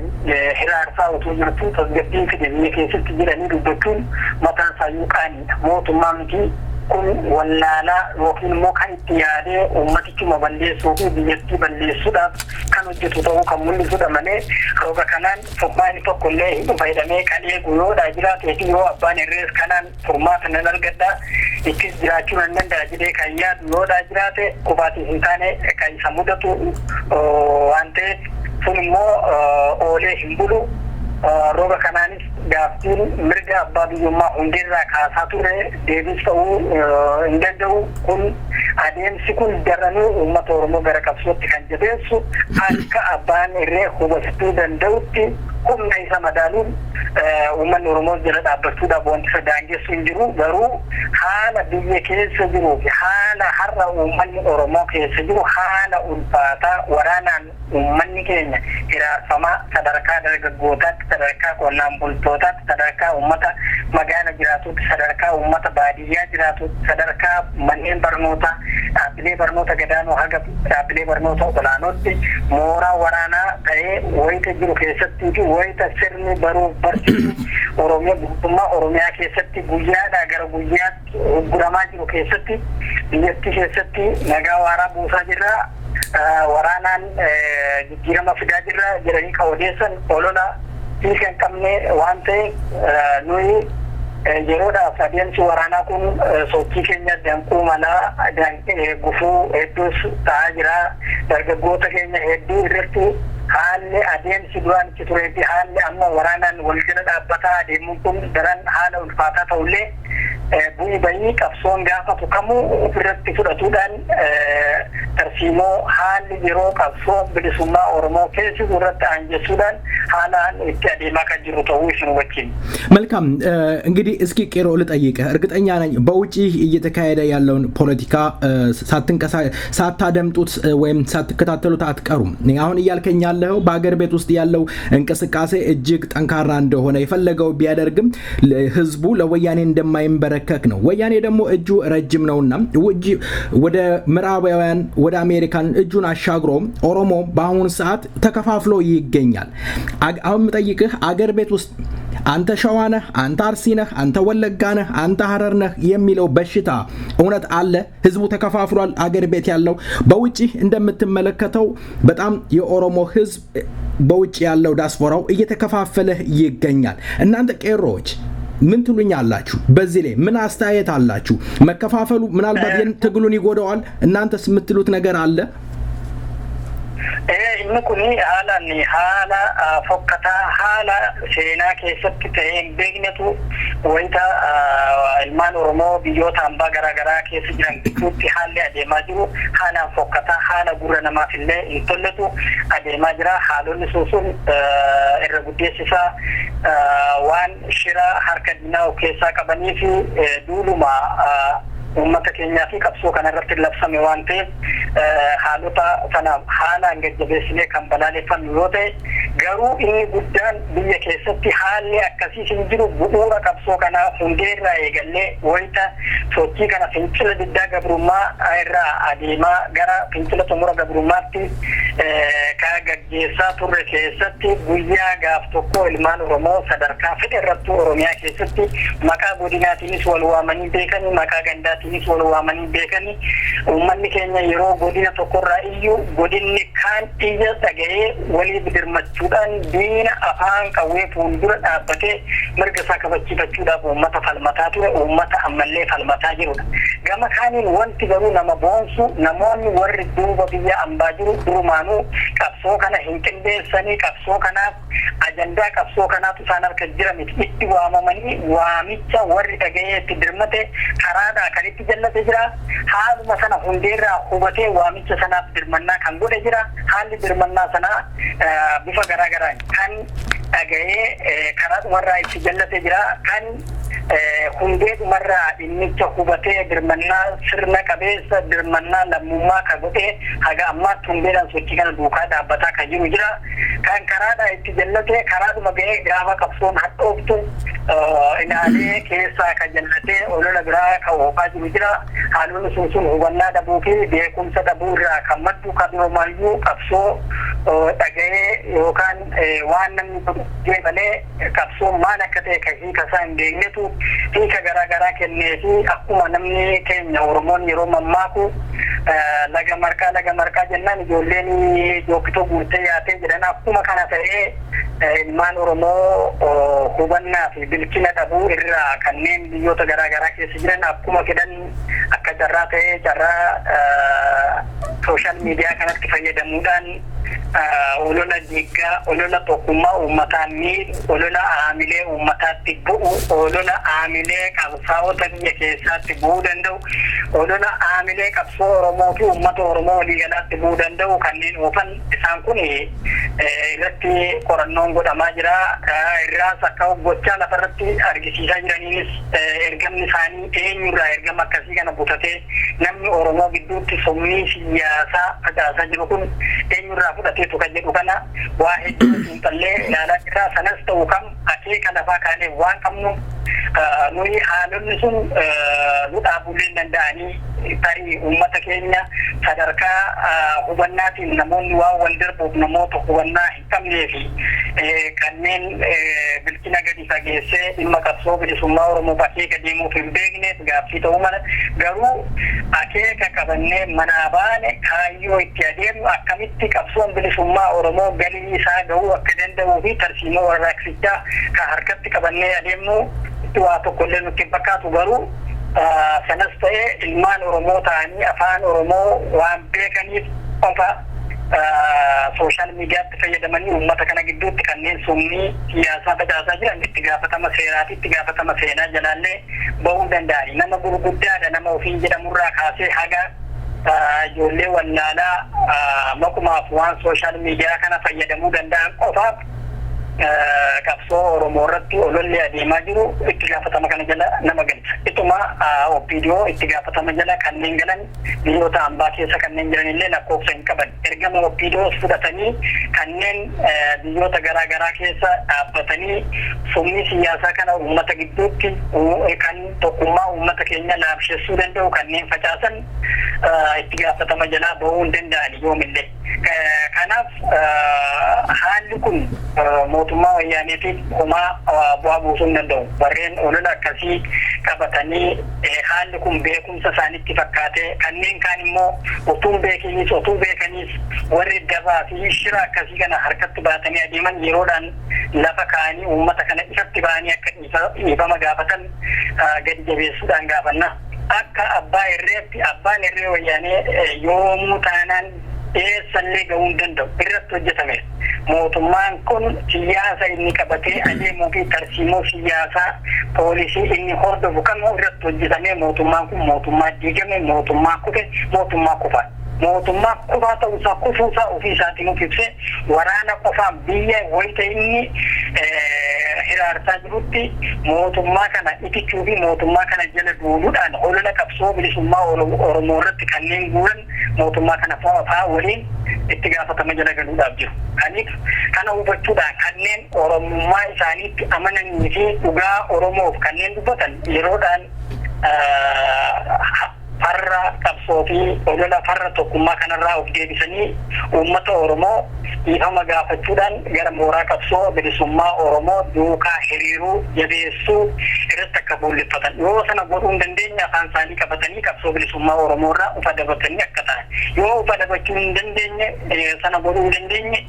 hiraarsaa utuu jirtu tasgabbiin fide biyya keessatti jiranii dubbachuun mataan isaayyuu qaaniidha mootummaa miti kun wallaalaa yookiin immoo kan itti yaadee uummatichuma balleessuu fi biyyattii balleessuudhaaf kan hojjetu ta'uu kan mul'isudha malee roga kanaan furmaanni tokko illee hin fayyadamee kan eegu yoodhaa jiraate yoo abbaan irrees kanaan furmaata nan argadha ittis jiraachuu nan danda'a jedhee kan yaadu yoodhaa jiraate qubaatii hin taane kan isa mudatu waan ta'eef sun immoo oolee hin bulu roga kanaanis gaaffiin mirga abbaa biyyummaa hundeerraa kaasaa ture deebis ta'uu hin danda'u kun adeemsi kun daranuu uummata Oromoo gara qabsootti kan jabeessu akka abbaan irree hubachuu danda'utti humna isa madaaluun uummanni Oromoo jala dhaabbachuudhaaf wanti isa daangessu hin jiru garuu haala biyya keessa jiruu fi haala har'a uummanni Oromoo keessa jiru haala ulfaataa waraanaan uummanni keenya hiraarfamaa sadarkaa dargaggootaatti sadarkaa qonnaan bultootaatti sadarkaa uummata magaala jiraatutti sadarkaa uummata baadiyyaa jiraatutti sadarkaa manneen barnootaa dhaabbilee barnoota gadaanoo haga dhaabbilee barnoota olaanootti mooraa waraanaa ta'ee wayita jiru keessattii fi wayita sirni baruuf barsiisu Oromiyaa guutummaa Oromiyaa keessatti guyyaadhaa gara guyyaatti ugguramaa jiru keessatti biyyattii keessatti nagaa waaraa buusaa jirra waraanaan jijjiirama fidaa jirra jedhanii kan odeessan olola hiika hin qabne waan ta'eef nuyi yeroodhaaf adeemsi waraanaa kun sochii keenya danquu malaa gufuu hedduus ta'aa jira dargaggoota keenya hedduu irratti haalli adeemsi duraan itti turee fi haalli amma waraanaan wal jala dhaabbataa adeemuun kun daran haala ulfaataa ta'ullee bu'ii bayii qabsoon gaafatu kamuu ofirratti fudhatuudhaan tarsiimoo haalli yeroo qabsoo bilisummaa Oromoo keessi irratti aanjessuudhaan haalaan itti adeemaa kan jiru ta'uu isin wajjin. መልካም እንግዲህ እስኪ ቄሮ ልጠይቅህ እርግጠኛ ነኝ በውጪ እየተካሄደ ያለውን ፖለቲካ ሳታደምጡት ወይም ሳትከታተሉት አትቀሩም። አሁን እያልከኝ ያለው በአገር ቤት ውስጥ ያለው እንቅስቃሴ እጅግ ጠንካራ እንደሆነ የፈለገው ቢያደርግም ህዝቡ ለወያኔ እንደማይንበረከክ ነው። ወያኔ ደግሞ እጁ ረጅም ነውና ወደ ምዕራባውያን ወደ አሜሪካን እጁን አሻግሮ ኦሮሞ በአሁኑ ሰዓት ተከፋፍሎ ይገኛል። አሁን መጠይቅህ አገር ቤት ውስጥ አንተ ሸዋ ነህ፣ አንተ አርሲ ነህ፣ አንተ ወለጋ ነህ፣ አንተ ሐረር ነህ የሚለው በሽታ እውነት አለ? ህዝቡ ተከፋፍሏል? አገር ቤት ያለው በውጪ እንደምትመለከተው በጣም የኦሮሞ ህዝብ በውጪ ያለው ዲያስፖራው እየተከፋፈለ ይገኛል። እናንተ ቄሮዎች ምን ትሉኛላችሁ? በዚህ ላይ ምን አስተያየት አላችሁ? መከፋፈሉ ምናልባት ትግሉን ይጎዳዋል? እናንተስ የምትሉት ነገር አለ? inni kuni haala fokkataa haala seenaa keessatti ta'ee hin beeknetu wayita ilmaan Oromoo biyyoota hambaa garaagaraa keessa jiran gidduutti haalli adeemaa jiru haalaan fokkataa haala gurra namaaf illee hin tolletu adeemaa jira. Haalonni sun irra guddeessisaa waan shira harka diinaa of keessaa qabanii fi duuluma ummata keenyaa fi qabsoo kana irratti labsame waan ta'eef haalota sanaaf haalaan gajjabeessinee kan balaaleffannu yoo ta'e garuu inni guddaan biyya keessatti haalli akkasii hin jiru bu'uura qabsoo kanaa hundeerraa eegallee wayita sochii kana fincila diddaa gabrummaa irraa adeemaa gara fincila xumura gabrummaatti kan gaggeessaa turre keessatti guyyaa gaaf tokko ilmaan Oromoo sadarkaa fedhe irratti Oromiyaa keessatti maqaa godinaatiinis wal waamanii beekanii maqaa gandaatiinis wal waamanii beekanii uummanni keenya yeroo godina tokkorraa iyyuu godinni kaan iyya dhaga'ee walii birmachuudhaan diina afaan qawwee fuuldura dhaabbatee mirga isaa kabachiifachuudhaaf uummata falmataa ture, uummata ammallee falmataa jirudha. Gama kaaniin wanti garuu nama boonsu namoonni warri duuba biyya ambaa jiru durumaanuu qabsoo kana hin qindeessanii qabsoo kanaaf ajandaa qabsoo kanaatu isaan harka jiramiti itti waamamanii waamicha warri dhaga'ee itti dirmate karaadhaa kan itti jallate jira. Haaluma sana hundeerraa hubatee waamicha sanaaf dirmannaa kan godhe jira. Haalli dirmannaa sanaa bifa garaagaraan kan dhaga'ee karaadhumarraa itti jallate jira. Kan hundeedhumarraa dhimmicha hubatee dirmannaa sirna qabeessa dirmannaa lammummaa kan godhe haga ammaatti hundeedhaan sochii kana duukaa dhaabbataa kan jiru jira. Kan karaadhaa itti jallate karaadhuma ga'ee gaafa qabsoon hadhooftu ilaalee keessaa kan jallatee olola biraa kan oofaa jiru jira. Haalonni sun hubannaa dhabuu fi beekumsa dhabuu irraa kan maddu kan normaayyuu qabsoo dhaga'ee yookaan waan namni godhee malee qabsoon maal akka ta'e kan hiika isaa hin beeknetu hiika garaagaraa kennee fi akkuma namni keenya Oromoon yeroo mammaaku laga marqaa jennaan ijoolleen jookkitoo guurtee yaatee jedhan akkuma kana ta'ee ilmaan Oromoo hubannaa fi bilchina dhabuu irraa kanneen biyyoota garaagaraa keessa jiran akkuma fedhan akka carraa ta'ee carraa sooshaal miidiyaa kanatti fayyadamuudhaan olola diiggaa, olola tokkummaa uummataa miidhu, olola aamilee uummataatti bu'u, olola aamilee qabsaa'ota biyya keessaatti bu'uu danda'u, olola aamilee qabsoo Oromoo fi uummata Oromoo waliigalaatti bu'uu danda'u kanneen oofan isaan kun irratti qorannoon godhamaa jira. Irraas akka gochaa lafarratti argisiisaa jiraniinis ergamni isaanii eenyurraa ergama akkasii kana butatee namni Oromoo gidduutti somnii siyaasaa facaasaa jiru kun eenyurraa fudhateetu kan jedhu kana waa hedduu xiinxallee ilaalaa jira. Sanas ta'u kam akeeka lafaa kaanee waan qabnu nuyi haalonni sun nu dhaabulee danda'anii tarii uummata keenya sadarkaa hubannaatiin namoonni waan wal darbuuf namoota hubannaa hin qabnee fi kanneen bilchina gadi fageessee dhimma qabsoo bilisummaa Oromoo akeeka deemuuf hin beekneef gaaffii ta'uu mala garuu akeeka qabannee manaa baane kaayyoo itti adeemnu akkamitti qabsoon bilisummaa Oromoo galii isaa gahuu akka danda'uu fi tarsiimoo warraaqsichaa kan harkatti qabannee adeemnu waa tokkollee nutti fakkaatu garuu sanas ta'ee ilmaan Oromoo ta'anii afaan Oromoo waan beekaniif qofa social media fayyadamanii uummata kana gidduutti kanneen summii siyaasaa facaasaa jiran itti gaafatama seeraati itti gaafatama seenaa jalaallee bahuu danda'ani. Nama gurguddaadha nama ofiin jedhamurraa kaasee haga ijoollee wallaalaa makumaaf waan social media kana fayyadamuu danda'an qofaaf qabsoo Oromoo irratti ololli adeemaa jiru itti gaafatama kana jala nama galcha. Ituma OPDO itti gaafatama jala kanneen galan biyyoota ambaa keessa kanneen jiranillee lakkoofsa hin qaban. Ergama OPDO fudhatanii kanneen biyyoota garaa garaa keessa dhaabbatanii summii siyaasaa kana uummata gidduutti kan tokkummaa uummata keenya laamsheessuu danda'u kanneen facaasan itti gaafatama jalaa bahuu hin danda'ani yoomillee. Kanaaf haalli kun mootummaa wayyaaniitiif homaa bu'aa buusuu hin danda'u. Warreen olola akkasii qabatanii haalli kun beekumsa isaanitti fakkaatee kanneen kaan immoo utuu beekaniis warri dabaa fi shira akkasii kana harkatti baatanii adeeman yeroodhaan lafa kaanii uummata kana ifatti ba'anii akka dhiifama gaafatan gadi jabeessuudhaan gaafanna. Akka abbaan irree wayyaanee yoomuu taanaan eessallee gahuu hin danda'u irratti hojjetame. Mootummaan kun siyaasa inni qabatee adeemuu fi tarsiimoo siyaasaa poolisii inni hordofu kamuu irratti hojjetame. Mootummaan kun mootummaa diigame, mootummaa kufe, mootummaa kufaa. Mootummaa kufaa ta'uusaa kufuusaa ofii isaatiin ibsee waraana qofaan biyya wayita inni hiraarsaa jirutti mootummaa kana itichuu fi mootummaa kana jala duuluudhaan olola qabsoo bilisummaa Oromoo irratti kanneen guuran mootummaa kana fa'aa waliin itti gaafatama jala galuudhaaf jiru. Kanaaf kana hubachuudhaan kanneen Oromummaa isaaniitti amananii fi dhugaa Oromoof kanneen dubbatan yeroodhaan farra qabsoo fi olola farra tokkummaa kanarraa of deebisanii uummata Oromoo dhiifama gaafachuudhaan gara mooraa qabsoo bilisummaa Oromoo duukaa hiriiruu jabeessuu irratti akka fuulleffatan. Yoo sana godhuu hin dandeenye afaan isaanii qabatanii qabsoo bilisummaa Oromoo irraa ufa dabatanii akka ta'an. Yoo ufa dabachuu hin dandeenye sana godhuu hin dandeenye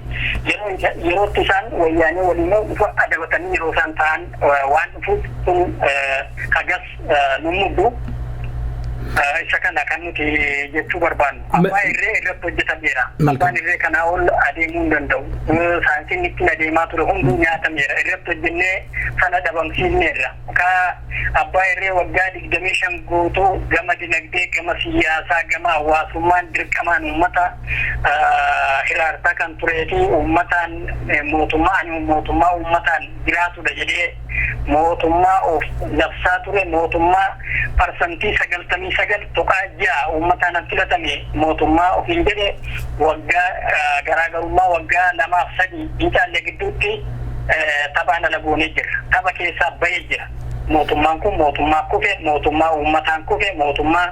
yerootti isaan wayyaanee waliin ufa dabatanii yeroo isaan ta'an waan dhufuuf kun hagas nummuddu. Isa kana kan nuti jechuu barbaannu. Abbaan irree irratti hojjetameera. Abbaan irree kanaa ol adeemuu hin danda'u. Saansiin ittiin adeemaa ture hunduu nyaatameera. Irratti hojjennee sana dhabamsiisneerra. Abbaan irree waggaa 25 guutuu gama dinagdee, gama siyaasaa, gama hawaasummaan dirqamaan uummata hiraarsaa kan turee fi uummataan mootummaa uummataan jiraatudha jedhee mootummaa of labsaa ture. Mootummaa parsantii 99.6 uummataan filatame mootummaa ofiin jedhe waggaa garaagarummaa waggaa 2-3 biitaallee gidduutti taphaan ala goonee jira. Tapha keessaa bahee jira. Mootummaan kun mootummaa kufe, mootummaa uummataan kufe, mootummaa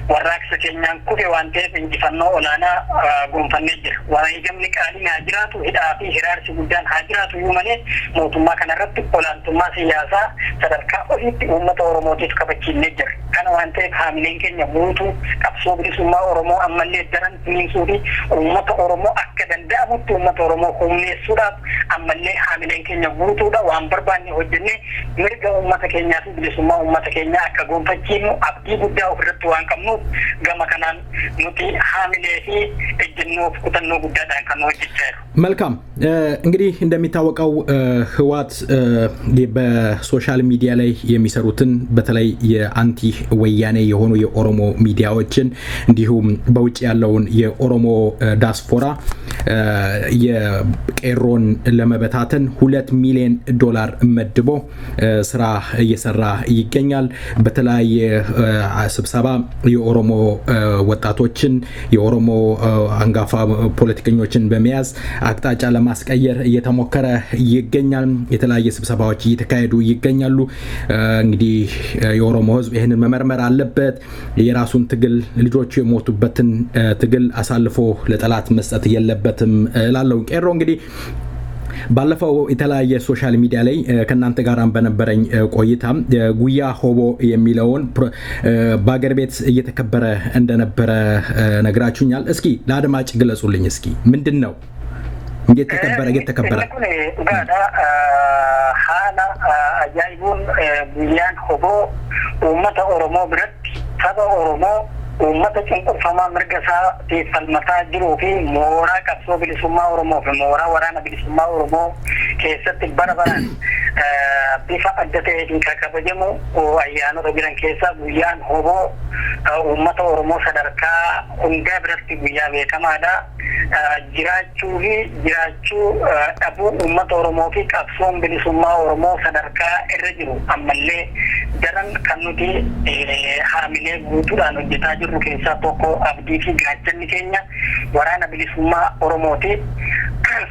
warraaqsa keenyaan kufe waan ta'eef injifannoo olaanaa gonfannee jira. Wareegamni qaaliin haa jiraatu, hidhaa fi hiraarsi guddaan haa jiraatu iyyuu malee mootummaa kanarratti olaantummaa siyaasaa sadarkaa oliitti uummata Oromootiif kabachiisnee jira. Kana waan ta'eef haamileen keenya guutuu qabsoo bilisummaa Oromoo ammallee daran finiinsuu fi uummata Oromoo akka danda'amutti uummata Oromoo humneessuudhaaf ammallee haamileen keenya guutuudha. Waan barbaanne hojjennee mirga uummata keenyaa fi bilisummaa uummata keenyaa akka gonfachiifnu abdii guddaa ofirratti waan qabnuuf gama kanaan nuti haamilee fi ejjennoo fi kutannoo guddaadhaan kan hojjechaa jiru. መልካም እንግዲህ እንደሚታወቀው ህወሓት በሶሻል ሚዲያ ላይ የሚሰሩትን በተለይ የአንቲ ወያኔ የሆኑ የኦሮሞ ሚዲያዎችን እንዲሁም በውጭ ያለውን የኦሮሞ ዳስፖራ የቄሮን ለመበታተን $2 ሚሊዮን መድቦ ስራ እየሰራ ይገኛል። በተለያየ ስብሰባ የኦሮሞ ወጣቶችን የኦሮሞ አንጋፋ ፖለቲከኞችን በመያዝ አቅጣጫ ለማስቀየር እየተሞከረ ይገኛል። የተለያየ ስብሰባዎች እየተካሄዱ ይገኛሉ። እንግዲህ የኦሮሞ ህዝብ ይሄንን መመርመር አለበት። የራሱን ትግል ልጆቹ የሞቱበትን ትግል አሳልፎ ለጠላት መስጠት የለበትም እላለሁ። ቄሮ እንግዲህ ባለፈው የተለያየ ሶሻል ሚዲያ ላይ ከናንተ ጋራም በነበረኝ ቆይታ ጉያ ሆቦ የሚለውን በአገር ቤት እየተከበረ እንደነበረ ነግራችሁኛል። እስኪ ለአድማጭ ግለጹልኝ። እስኪ ምንድነው እየተከበረ ጋዳ ሀላ አጃይቡን ጉያን ሆቦ ኡመተ ኦሮሞ ብረት ሰበ ኦሮሞ ummata cunqurfamaa mirga isaa falmataa jiruu fi mooraa qabsoo bilisummaa Oromoo fi mooraa waraana bilisummaa Oromoo keessatti bara baraan bifa adda ta'een kan kabajamu ayyaanota jiran keessaa guyyaan hoboo ummata Oromoo sadarkaa hundaa biratti guyyaa beekamaadha. Jiraachuu dhabuu ummata Oromoo fi qabsoon bilisummaa Oromoo sadarkaa irra jiru ammallee daran kan nuti haamilee guutuudhaan hojjetaa jirru keessaa tokko abdii fi gaachanni keenya waraana bilisummaa Oromooti.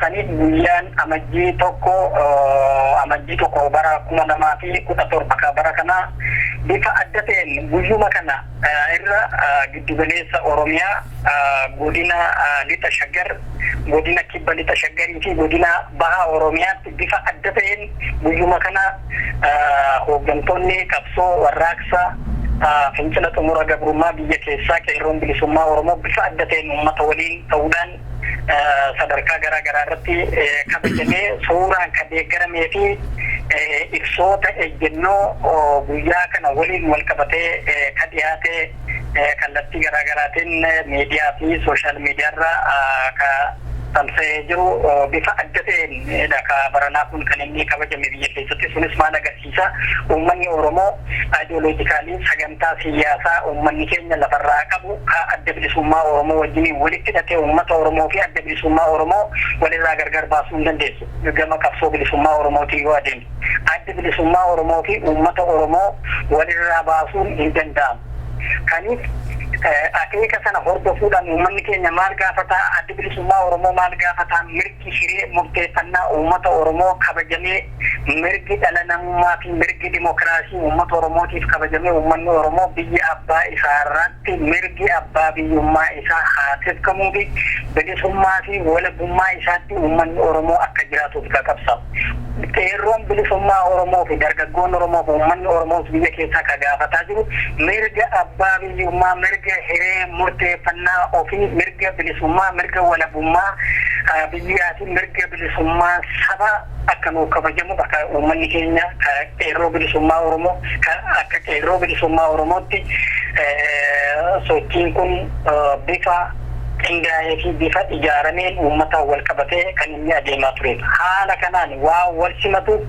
Saniif guyyaan amajjii tokko bara 2017 bara kana bifa adda ta'een guyyuma kana irra giddugaleessa Oromiyaa godina lixa shaggar godina kibba lixa shaggarii fi godina baha Oromiyaatti bifa adda ta'een guyyuma kana hooggantoonni qabsoo warraaqsa fincila xumura gabrummaa biyya keessaa qeerroon bilisummaa Oromoo bifa adda ta'een uummata waliin ta'uudhaan sadarkaa garaa garaa irratti kabajamee suuraan kan deeggaramee fi ibsoota ejjennoo guyyaa kana waliin wal qabatee kan dhiyaate kallattii garaa garaatiin miidiyaa fi sooshaal miidiyaarraa tamsa'ee jiru bifa adda ta'een ka baranaa kun kan inni kabajame biyya keessatti. Sunis maal agarsiisa? Uummanni Oromoo ideoloojikaalii sagantaa siyaasaa uummanni keenya lafarraa qabu ka adda bilisummaa Oromoo wajjin walitti hidhatee uummata Oromoo fi adda bilisummaa Oromoo walirraa gargar baasuu hin dandeessu. Gama qabsoo bilisummaa Oromootii yoo adeemne adda bilisummaa Oromoo fi uummata Oromoo walirraa baasuun hin danda'amu. Kaniif akeeka sana hordofuudhaan uummanni keenya maal gaafataa? Adda bilisummaa Oromoo maal gaafataa? Mirgi hiree murteeffannaa uummata Oromoo kabajamee mirgi dhala namummaa fi mirgi dimokiraasii uummata Oromootiif kabajamee uummanni Oromoo biyya abbaa isaa irratti mirgi abbaa biyyummaa isaa haa tifkamuu fi bilisummaa fi walabummaa isaatti uummanni Oromoo akka jiraatuuf qabsaa'u. Qeerroon bilisummaa Oromoo fi dargaggoon Oromoo fi uummanni Oromoo biyya keessaa ka gaafataa jiru mirga abbaa biyyummaa, mirga hiree murteeffannaa ofii, mirga bilisummaa, mirga walabummaa biyyaa fi mirga bilisummaa saba akka nuuf kabajamu akka uummanni keenya qeerroo bilisummaa Oromoo akka qeerroo bilisummaa Oromootti sochiin kun bifa qindaa'ee fi bifa ijaarameen uummata wal qabatee kan inni adeemaa ture. Haala kanaan waa wal simatu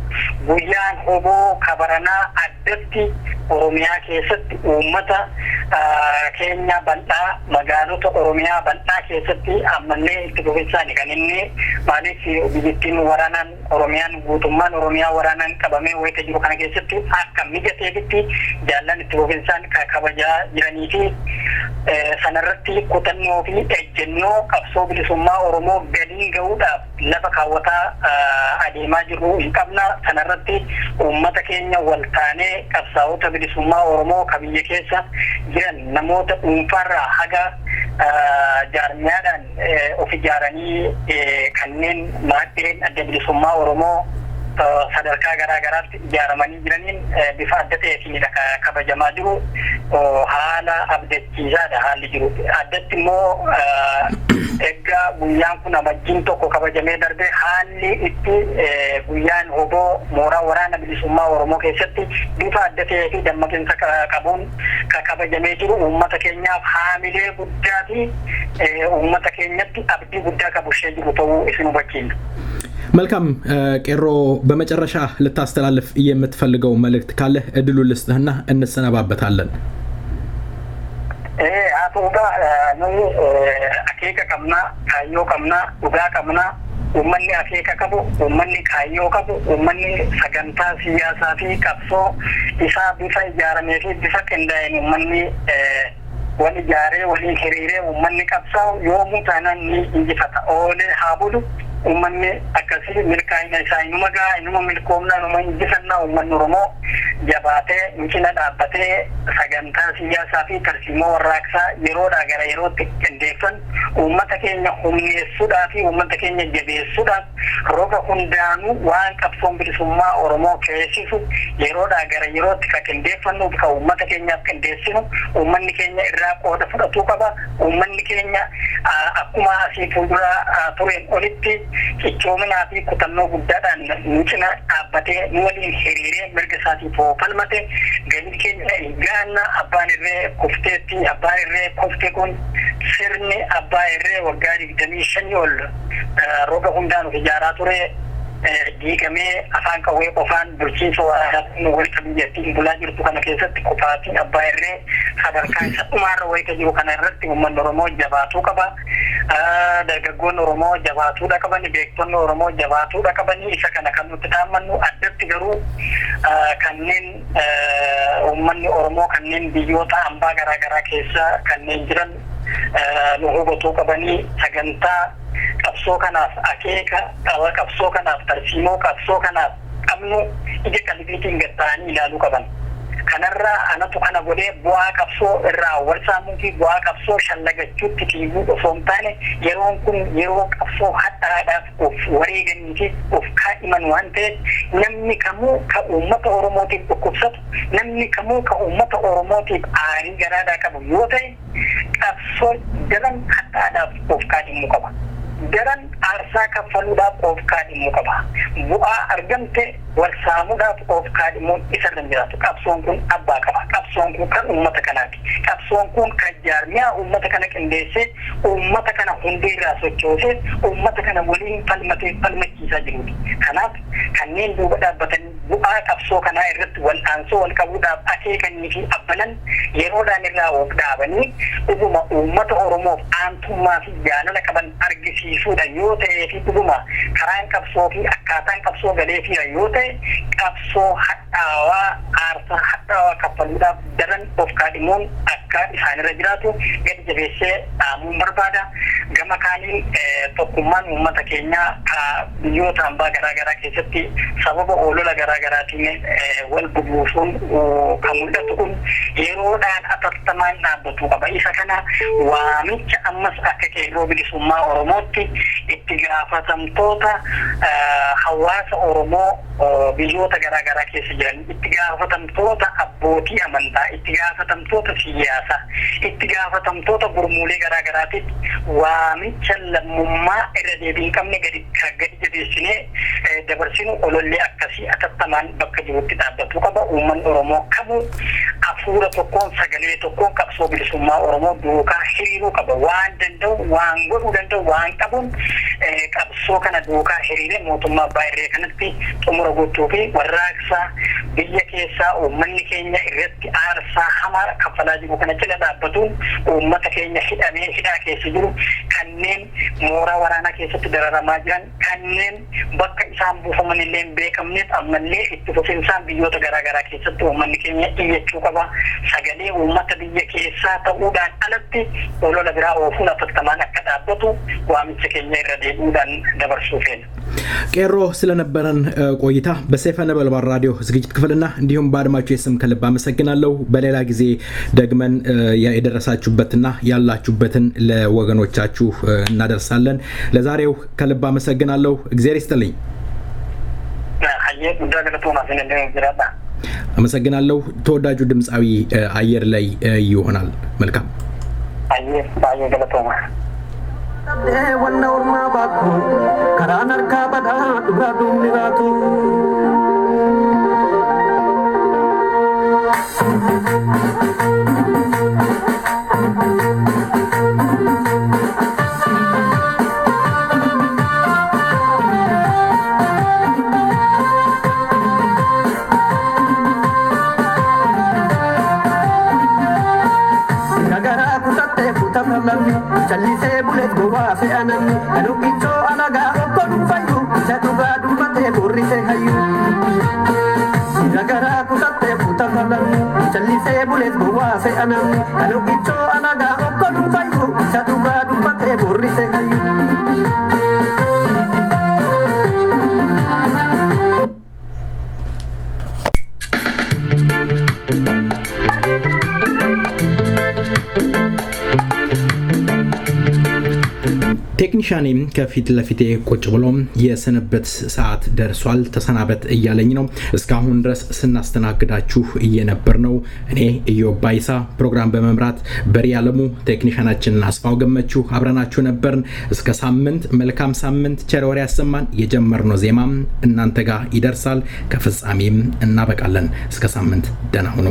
guyyaan hoboo kabaranaa addatti Oromiyaa keessatti uummata keenya bal'aa magaalota Oromiyaa bal'aa keessatti ammallee itti fufinsaan kan inni maaliif biyyattiin waraanaan Oromiyaan guutummaan Oromiyaa waraanaan qabamee wayita jiru kana keessatti akka mijateefitti jaallan itti fufinsaan kabajaa jiranii fi sanarratti kutannoo fi ejjennoo qabsoo bilisummaa Oromoo galiin ga'uudhaaf lafa kaawwataa adeemaa jiru hin qabna. Sanarratti uummata keenya wal taanee qabsaa'ota bilisummaa Oromoo ka biyya keessa jiran namoota dhuunfaarraa haga jaarmiyaadhaan of ijaaranii kanneen maadheen adda bilisummaa Oromoo sadarkaa garaa garaatti ijaaramanii jiraniin bifa adda ta'eetiin kabajamaa jiru. Haala abdachiisaadha haalli jiru. Addatti immoo egaa guyyaan kun amajjiin tokko kabajamee darbee haalli itti guyyaan hoboo mooraa waraana bilisummaa Oromoo keessatti bifa adda ta'ee fi dammaqinsa qabuun kabajamee jiru uummata keenyaaf haamilee guddaa fi uummata keenyatti abdii guddaa qabushee jiru ta'uu isin hubachiisa. መልካም ቄሮ በመጨረሻ ልታስተላልፍ የምትፈልገው መልእክት ካለ እድሉ ልስጥህና እንሰነባበታለን። አቶጋ ነው አኬካ ቀምና ካዮ ቀምና ኡጋ ቀምና ኡመኒ አኬካ ቀቡ ኡመኒ ካዮ ቀቡ ኡመኒ ሰገንታ ሲያሳፊ ቀብሶ ኢሳ ቢፋ ጃረሜፊ ቢፋ ቀንዳይን ኡመኒ ወሊ ጃሬ ወሊ ሄሪሬ ኡመኒ ቀብሳው ዮሙ ታናን እንጂፈታ ኦሌ ሀቡሉ uummanni akkasii milkaa'ina isaa inuma milkoomna inuma injifannaa uummanni Oromoo jabaatee micina dhaabbatee sagantaa siyaasaa fi tarsiimoo warraaqsaa yeroodhaa gara yerootti qindeeffan uummata keenya humneessuudhaa fi uummata keenya jabeessuudhaaf roga hundaanuu waan qabsoon bilisummaa Oromoo keessisu yeroodhaa gara yerootti ka qindeeffannuuf ka uummata keenyaaf qindeessinu uummanni keenya irraa qooda fudhatuu qaba. Uummanni keenya akkuma asii fuuldura tureen olitti cichoomina fi kutannoo guddaadhaan nu cina dhaabbatee nu waliin hiriiree mirga isaatiif falmate galii keenya eegganna abbaan irree kufteetti abbaan irree kufte kun sirni abbaa irree waggaa 25 ol roga hundaan ijaaraa ture diigamee afaan qawwee qofaan bulchiinsa waraanaa walitti biyyattiin bulaa jirtu kana keessatti qofaatiin abbaa irree sadarkaa isa dhumaarra wayita jiru kana irratti uummanni Oromoo jabaatuu qaba. Dargaggoonni Oromoo jabaatuudha qabani, beektonni Oromoo jabaatuudha qabani. Isa kana kan nuti dhaammannu addatti garuu kanneen uummanni Oromoo kanneen biyyoota hambaa garaagaraa keessa kanneen jiran nu hubatuu qabanii sagantaa qabsoo kanaaf akeeka qabsoo kanaaf tarsiimoo qabsoo kanaaf qabnu ija qalbiitiin gatta'anii ilaaluu qaban. Kanarraa anatu kana godhee bu'aa qabsoo irraa wal saamuu fi bu'aa qabsoo shallagachuutti fiiguu osoo hin taane yeroon kun yeroo qabsoo hadhaadhaaf of wareeganii fi of kaadhiman waan ta'eef namni kamuu ka uummata Oromootiif dhukkubsatu namni kamuu ka uummata Oromootiif aarii garaadhaa qabu yoo ta'e qabsoo daran hadhaadhaaf of kaadhimuu qaba. Daran aarsaa kaffaluudhaaf of kaadhimuu qaba. Bu'aa argamte wal saamuudhaaf of kaadhimuun isarra jiraatu. Qabsoon kun abbaa qaba. Qabsoon kun kan uummata kanaati. Qabsoon kun kan jaarmiyaa uummata kana qindeessee uummata kana hundee irraa sochoosee uummata kana waliin falmachiisaa jiruuti. Kanaaf kanneen duuba dhaabbatanii bu'aa qabsoo kanaa irratti wal aansoo wal qabuudhaaf akeekanii fi abbanan yeroodhaan irraa of dhaabanii dhuguma uummata Oromoof aantummaa fi jaalala qaban argisiisuudha yoo ta'ee fi dhuguma karaan qabsoo fi akkaataan qabsoo galee fi yoo ta'e qabsoo hadhaawaa aarsaa hadhaawaa kaffaluudhaaf daran of kaadhimuun akka isaanirra jiraatu gadi jabeessee dhaamuun barbaada. Gama kaaniin tokkummaan uummata keenyaa biyyoota hambaa garaagaraa keessatti sababa olola garaagaraatiin wal bubuusuun kan mul'atu kun yeroodhaan atattamaan dhaabbatuu qaba. Isa kana waamicha ammas akka qeerroo bilisummaa Oromootti itti gaafatamtoota hawaasa Oromoo biyyoota garaagaraa keessa jiran, itti gaafatamtoota abbootii amantaa, itti gaafatamtoota siyaasaa, itti gaafatamtoota gurmuulee garaagaraatiif waamicha lammummaa irra deebii hin qabne gadi jabeessinee dabarsinu olollee akkasii atattamaan bakka jirutti dhaabbatuu qaba. Uummanni Oromoo kamuu hafuura tokkoon sagalee tokkoon qabsoo bilisummaa Oromoo duukaa hiriiruu qaba. Waan danda'u waan godhuu danda'u waan qabuun qabsoo kana duukaa hiriiree mootummaa abbaa irree kanatti xumura gochuu fi warraaqsa biyya keessaa uummanni keenya irratti aarsaa hamaa kaffalaa jiru kana cina dhaabbatuun uummata keenya hidhamee hidhaa keessa jiru kanneen mooraa waraanaa keessatti dararamaa jiran kanneen bakka isaan buufaman illee hin beekamneef ammallee itti fufinsaan biyyoota garaagaraa keessatti uummanni keenya iyyachuu qaba. Sagalee uummata biyya keessaa ta'uudhaan alatti olola biraa oofuun atattamaan akka dhaabbatu waamicha keenya irra deebi'uudhaan dabarsuu feena. ቄሮ ስለነበረን ቆይታ በሰይፈ ነበልባል ራዲዮ ዝግጅት ክፍልና እንዲሁም በአድማጮች ስም ከልብ አመሰግናለሁ። በሌላ ጊዜ ደግመን የደረሳችሁበትና ያላችሁበትን ለወገኖቻችሁ እናደርሳለን። ለዛሬው ከልብ አመሰግናለሁ። እግዚአብሔር ይስጥልኝ። አመሰግናለሁ። ተወዳጁ ድምጻዊ አየር ላይ ይሆናል። መልካም wanna orma bakku karanar ka bada dura dumni ratu Chalise bulet gowa se anan anu kicho alaga okon fayu jatuga dumate borri se hayu nagara kusatte putalan chalise bulet gowa se anan anu kicho alaga okon fayu jatuga dumate borri se hayu ቴክኒሻኔም ከፊት ለፊቴ ቁጭ ብሎ የስንብት ሰዓት ደርሷል ተሰናበት እያለኝ ነው። እስካሁን ድረስ ስናስተናግዳችሁ እየነበር ነው እኔ ኢዮብ ባይሳ ፕሮግራም በመምራት በሪያለሙ ቴክኒሻናችን አስፋው ገመቹ አብረናችሁ ነበርን። እስከ ሳምንት መልካም ሳምንት ቸር ወሬ ያሰማን። የጀመርነው ዜማም እናንተ ጋር ይደርሳል። ከፍጻሜም እናበቃለን። እስከ ሳምንት ደህና ሁኑ።